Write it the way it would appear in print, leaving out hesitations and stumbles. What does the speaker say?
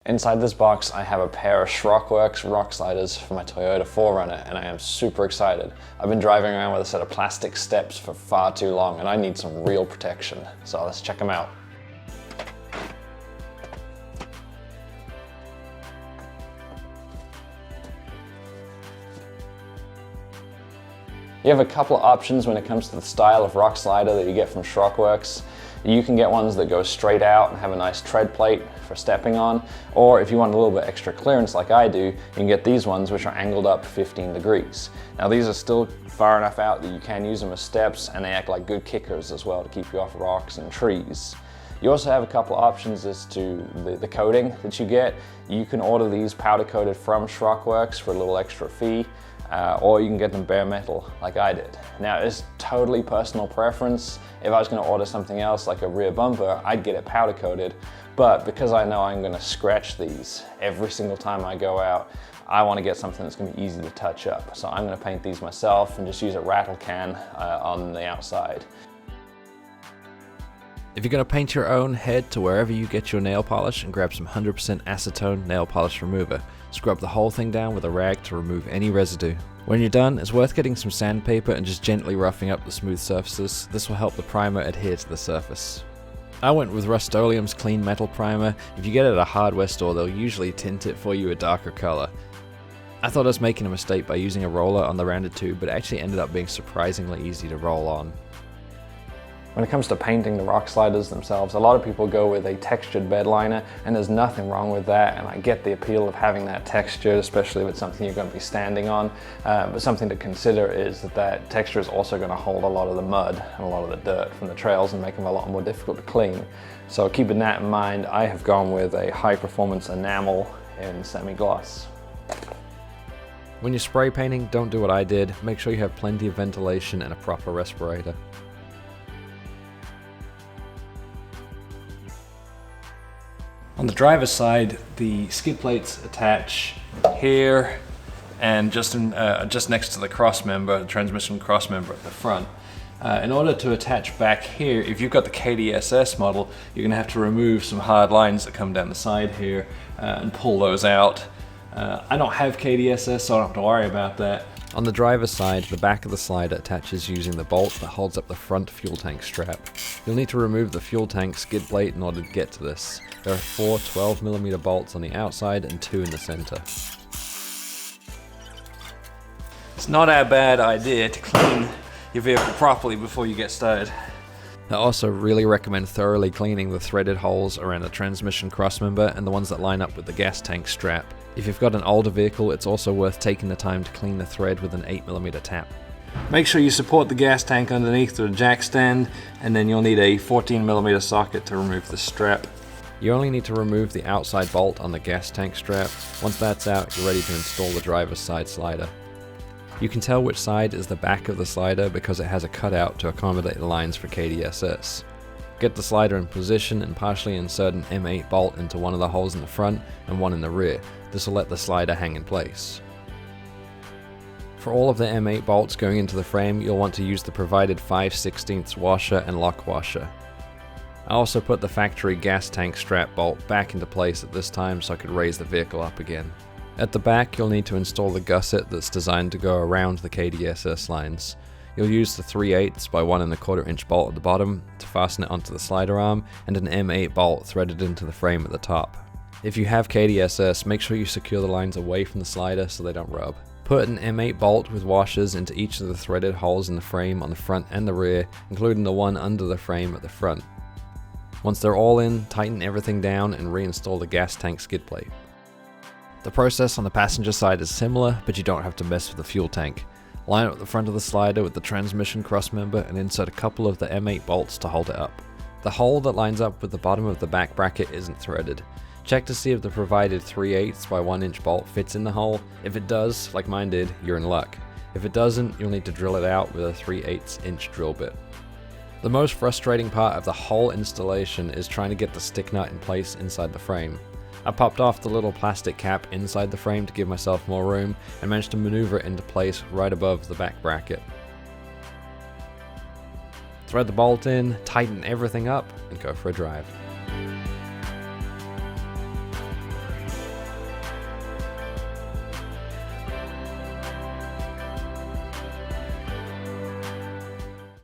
Inside this box, I have a pair of Shrockworks rock sliders for my Toyota 4Runner, and I am super excited. I've been driving around with a set of plastic steps for far too long, and I need some real protection. So let's check them out. You have a couple of options when it comes to the style of rock slider that you get from Shrockworks. You can get ones that go straight out and have a nice tread plate for stepping on, or if you want a little bit extra clearance like I do, you can get these ones which are angled up 15 degrees. Now these are still far enough out that you can use them as steps, and they act like good kickers as well to keep you off rocks and trees. You also have a couple of options as to the coating that you get. You can order these powder coated from Shrockworks for a little extra fee. Or you can get them bare metal like I did. Now it's totally personal preference. If I was going to order something else like a rear bumper, I'd get it powder coated, but because I know I'm going to scratch these every single time I go out, I want to get something that's going to be easy to touch up. So I'm going to paint these myself and just use a rattle can on the outside. If you're going to paint your own, head to wherever you get your nail polish and grab some 100% acetone nail polish remover. Scrub the whole thing down with a rag to remove any residue. When you're done, it's worth getting some sandpaper and just gently roughing up the smooth surfaces. This will help the primer adhere to the surface. I went with Rust-Oleum's Clean Metal Primer. If you get it at a hardware store, they'll usually tint it for you a darker color. I thought I was making a mistake by using a roller on the rounded tube, but it actually ended up being surprisingly easy to roll on. When it comes to painting the rock sliders themselves, a lot of people go with a textured bed liner, and there's nothing wrong with that, and I get the appeal of having that texture, especially if it's something you're going to be standing on. But something to consider is that that texture is also going to hold a lot of the mud and a lot of the dirt from the trails and make them a lot more difficult to clean. So keeping that in mind, I have gone with a high performance enamel in semi-gloss. When you're spray painting, don't do what I did. Make sure you have plenty of ventilation and a proper respirator. On the driver's side, the skid plates attach here and just next to the cross member, the transmission cross member at the front. In order to attach back here, if you've got the KDSS model, you're going to have to remove some hard lines that come down the side here and pull those out. I don't have KDSS, so I don't have to worry about that. On the driver's side, the back of the slider attaches using the bolt that holds up the front fuel tank strap. You'll need to remove the fuel tank skid plate in order to get to this. There are 4 12mm bolts on the outside and 2 in the center. It's not a bad idea to clean your vehicle properly before you get started. I also really recommend thoroughly cleaning the threaded holes around the transmission crossmember and the ones that line up with the gas tank strap. If you've got an older vehicle, it's also worth taking the time to clean the thread with an 8mm tap. Make sure you support the gas tank underneath with a jack stand, and then you'll need a 14mm socket to remove the strap. You only need to remove the outside bolt on the gas tank strap. Once that's out, you're ready to install the driver's side slider. You can tell which side is the back of the slider because it has a cutout to accommodate the lines for KDSS. Get the slider in position and partially insert an M8 bolt into one of the holes in the front and one in the rear. This will let the slider hang in place. For all of the M8 bolts going into the frame, you'll want to use the provided 5/16 washer and lock washer. I also put the factory gas tank strap bolt back into place at this time so I could raise the vehicle up again. At the back, you'll need to install the gusset that's designed to go around the KDSS lines. You'll use the 3/8 by 1 1/4 inch bolt at the bottom to fasten it onto the slider arm, and an M8 bolt threaded into the frame at the top. If you have KDSS, make sure you secure the lines away from the slider so they don't rub. Put an M8 bolt with washers into each of the threaded holes in the frame on the front and the rear, including the one under the frame at the front. Once they're all in, tighten everything down and reinstall the gas tank skid plate. The process on the passenger side is similar, but you don't have to mess with the fuel tank. Line up the front of the slider with the transmission crossmember and insert a couple of the M8 bolts to hold it up. The hole that lines up with the bottom of the back bracket isn't threaded. Check to see if the provided 3/8 by 1 inch bolt fits in the hole. If it does, like mine did, you're in luck. If it doesn't, you'll need to drill it out with a 3/8 inch drill bit. The most frustrating part of the whole installation is trying to get the stick nut in place inside the frame. I popped off the little plastic cap inside the frame to give myself more room and managed to maneuver it into place right above the back bracket. Thread the bolt in, tighten everything up, and go for a drive.